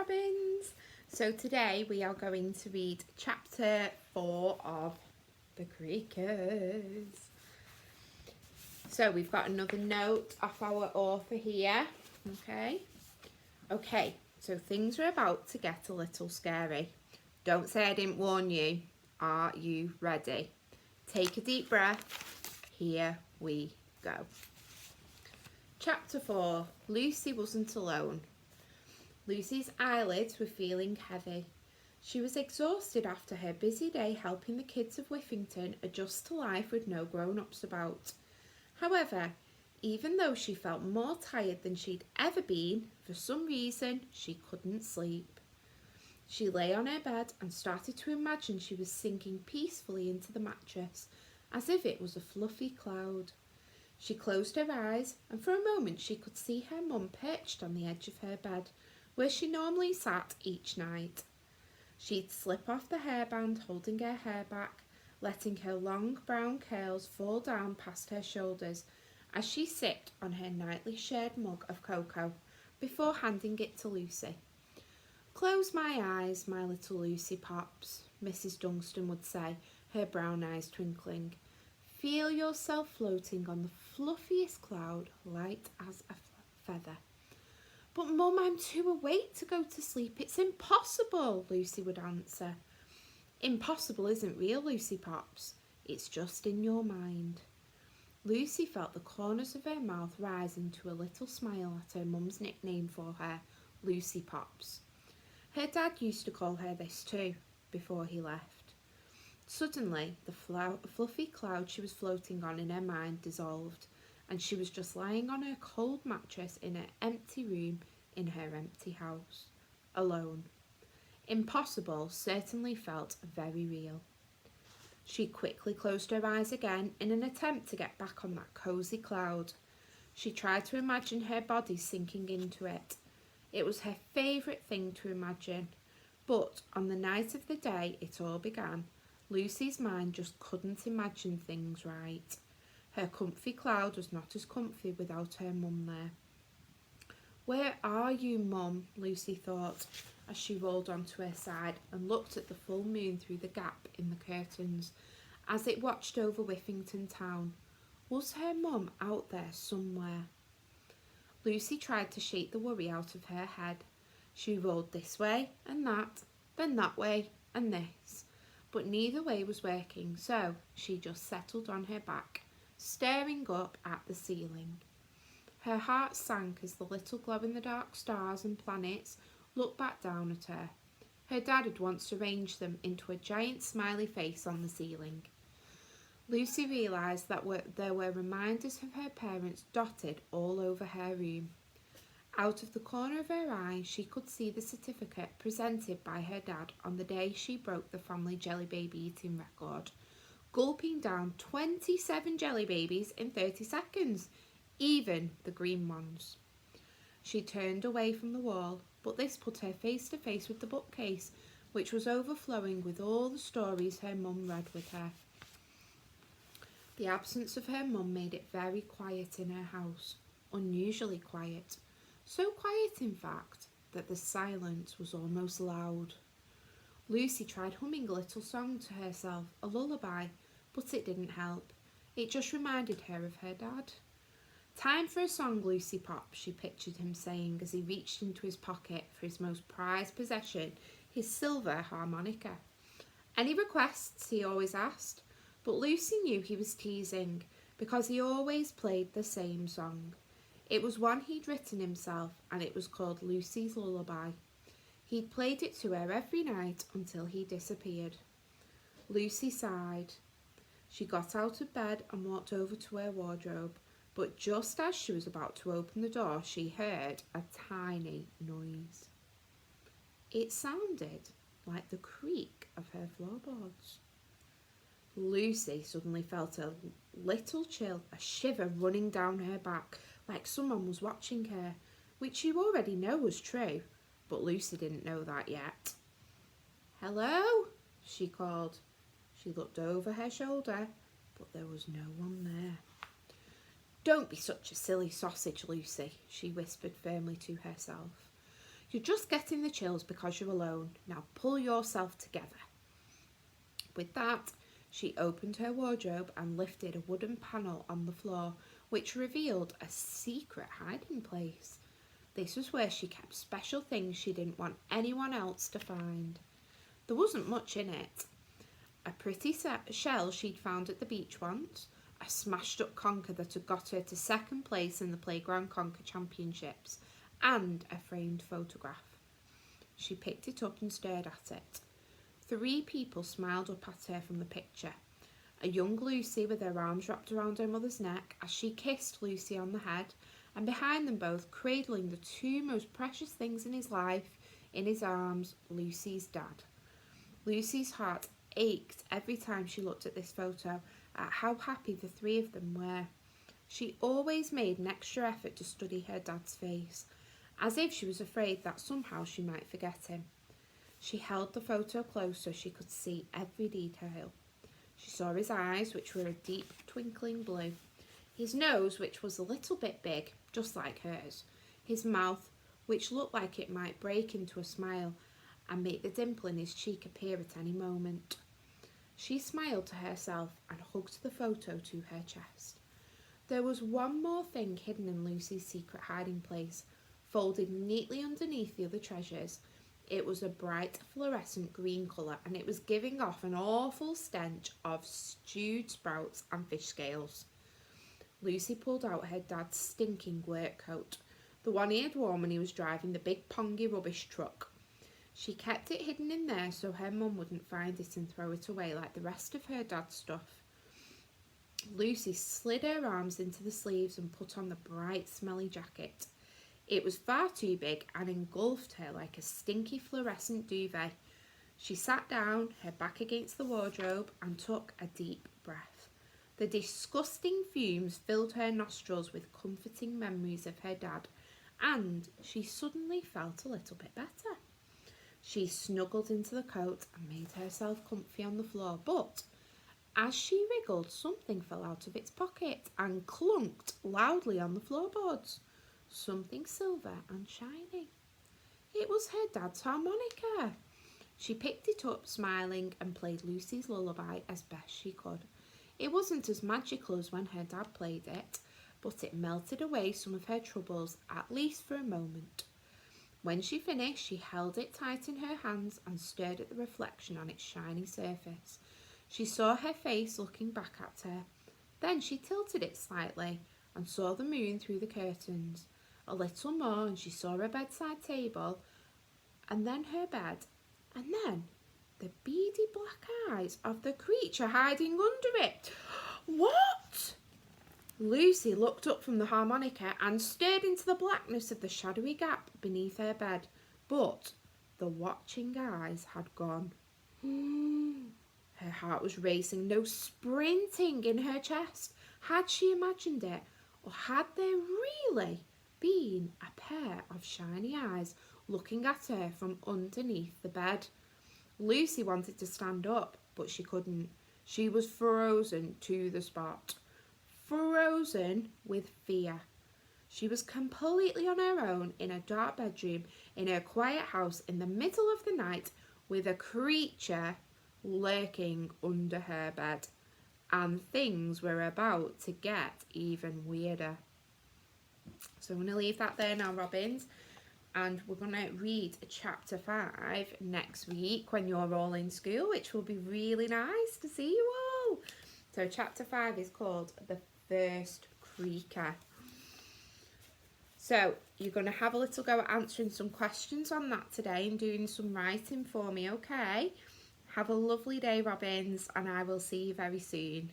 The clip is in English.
Robins. So today we are going to read chapter 4 of The Creakers. So we've got another note off our author here. Okay, so things are about to get a little scary. Don't say I didn't warn you. Are you ready? Take a deep breath. Here we go. Chapter 4. Lucy wasn't alone. Lucy's eyelids were feeling heavy. She was exhausted after her busy day helping the kids of Whiffington adjust to life with no grown-ups about. However, even though she felt more tired than she'd ever been, for some reason she couldn't sleep. She lay on her bed and started to imagine she was sinking peacefully into the mattress, as if it was a fluffy cloud. She closed her eyes, and for a moment she could see her mum perched on the edge of her bed, where she normally sat each night. She'd slip off the hairband holding her hair back, letting her long brown curls fall down past her shoulders as she sipped on her nightly shared mug of cocoa before handing it to Lucy. "Close my eyes, my little Lucy Pops," Mrs. Dunstan would say, her brown eyes twinkling. "Feel yourself floating on the fluffiest cloud, light as a feather." "But Mum, I'm too awake to go to sleep. It's impossible," Lucy would answer. "Impossible isn't real, Lucy Pops. It's just in your mind." Lucy felt the corners of her mouth rise into a little smile at her mum's nickname for her, Lucy Pops. Her dad used to call her this too, before he left. Suddenly, the fluffy cloud she was floating on in her mind dissolved, and she was just lying on her cold mattress in her empty room in her empty house, alone. Impossible certainly felt very real. She quickly closed her eyes again in an attempt to get back on that cosy cloud. She tried to imagine her body sinking into it. It was her favourite thing to imagine, but on the night of the day it all began, Lucy's mind just couldn't imagine things right. Her comfy cloud was not as comfy without her mum there. "Where are you, Mum?" Lucy thought, as she rolled onto her side and looked at the full moon through the gap in the curtains as it watched over Whiffington town. Was her mum out there somewhere? Lucy tried to shake the worry out of her head. She rolled this way and that, then that way and this, but neither way was working, so she just settled on her back, staring up at the ceiling. Her heart sank as the little glow-in-the-dark stars and planets looked back down at her. Her dad had once arranged them into a giant smiley face on the ceiling. Lucy realised that there were reminders of her parents dotted all over her room. Out of the corner of her eye, she could see the certificate presented by her dad on the day she broke the family jelly baby eating record, gulping down 27 jelly babies in 30 seconds, even the green ones. She turned away from the wall, but this put her face to face with the bookcase, which was overflowing with all the stories her mum read with her. The absence of her mum made it very quiet in her house, unusually quiet. So quiet, in fact, that the silence was almost loud. Lucy tried humming a little song to herself, a lullaby, but it didn't help. It just reminded her of her dad. "Time for a song, Lucy Pop," she pictured him saying as he reached into his pocket for his most prized possession, his silver harmonica. "Any requests?" he always asked, but Lucy knew he was teasing because he always played the same song. It was one he'd written himself, and it was called Lucy's Lullaby. He'd played it to her every night until he disappeared. Lucy sighed. She got out of bed and walked over to her wardrobe, but just as she was about to open the door, she heard a tiny noise. It sounded like the creak of her floorboards. Lucy suddenly felt a little chill, a shiver running down her back, like someone was watching her, which you already know was true, but Lucy didn't know that yet. "Hello?" she called. She looked over her shoulder, but there was no one there. "Don't be such a silly sausage, Lucy," she whispered firmly to herself. You're just getting the chills because you're alone. Now pull yourself together. With that, she opened her wardrobe and lifted a wooden panel on the floor, which revealed a secret hiding place. This was where she kept special things she didn't want anyone else to find. There wasn't much in it. A pretty shell she'd found at the beach once, a smashed up conker that had got her to second place in the Playground Conker Championships, and a framed photograph. She picked it up and stared at it. 3 people smiled up at her from the picture. A young Lucy with her arms wrapped around her mother's neck as she kissed Lucy on the head, and behind them both, cradling the 2 most precious things in his life in his arms, Lucy's dad. Lucy's heart ached every time she looked at this photo at how happy the 3 of them were. She always made an extra effort to study her dad's face, as if she was afraid that somehow she might forget him. She held the photo close so she could see every detail. She saw his eyes, which were a deep twinkling blue, his nose, which was a little bit big, just like hers, his mouth, which looked like it might break into a smile and make the dimple in his cheek appear at any moment. She smiled to herself and hugged the photo to her chest. There was one more thing hidden in Lucy's secret hiding place, folded neatly underneath the other treasures. It was a bright fluorescent green colour, and it was giving off an awful stench of stewed sprouts and fish scales. Lucy pulled out her dad's stinking work coat, the one he had worn when he was driving the big pongy rubbish truck. She kept it hidden in there so her mum wouldn't find it and throw it away like the rest of her dad's stuff. Lucy slid her arms into the sleeves and put on the bright, smelly jacket. It was far too big and engulfed her like a stinky fluorescent duvet. She sat down, her back against the wardrobe, and took a deep breath. The disgusting fumes filled her nostrils with comforting memories of her dad, and she suddenly felt a little bit better. She snuggled into the coat and made herself comfy on the floor, but as she wriggled, something fell out of its pocket and clunked loudly on the floorboards. Something silver and shiny. It was her dad's harmonica. She picked it up, smiling, and played Lucy's lullaby as best she could. It wasn't as magical as when her dad played it, but it melted away some of her troubles, at least for a moment. When she finished, she held it tight in her hands and stared at the reflection on its shiny surface. She saw her face looking back at her. Then she tilted it slightly and saw the moon through the curtains. A little more and she saw a bedside table, and then her bed, and then the beady black eyes of the creature hiding under it. What? Lucy looked up from the harmonica and stared into the blackness of the shadowy gap beneath her bed, but the watching eyes had gone. Her heart was racing, no sprinting in her chest. Had she imagined it, or had there really been a pair of shiny eyes looking at her from underneath the bed? Lucy wanted to stand up, but she couldn't. She was frozen to the spot. Frozen with fear. She was completely on her own in a dark bedroom in her quiet house in the middle of the night with a creature lurking under her bed. And things were about to get even weirder. So I'm going to leave that there now, Robins, and we're going to read chapter 5 next week when you're all in school, which will be really nice to see you all. So chapter 5 is called The First Creaker. So you're going to have a little go at answering some questions on that today and doing some writing for me, okay? Have a lovely day, Robins, and I will see you very soon.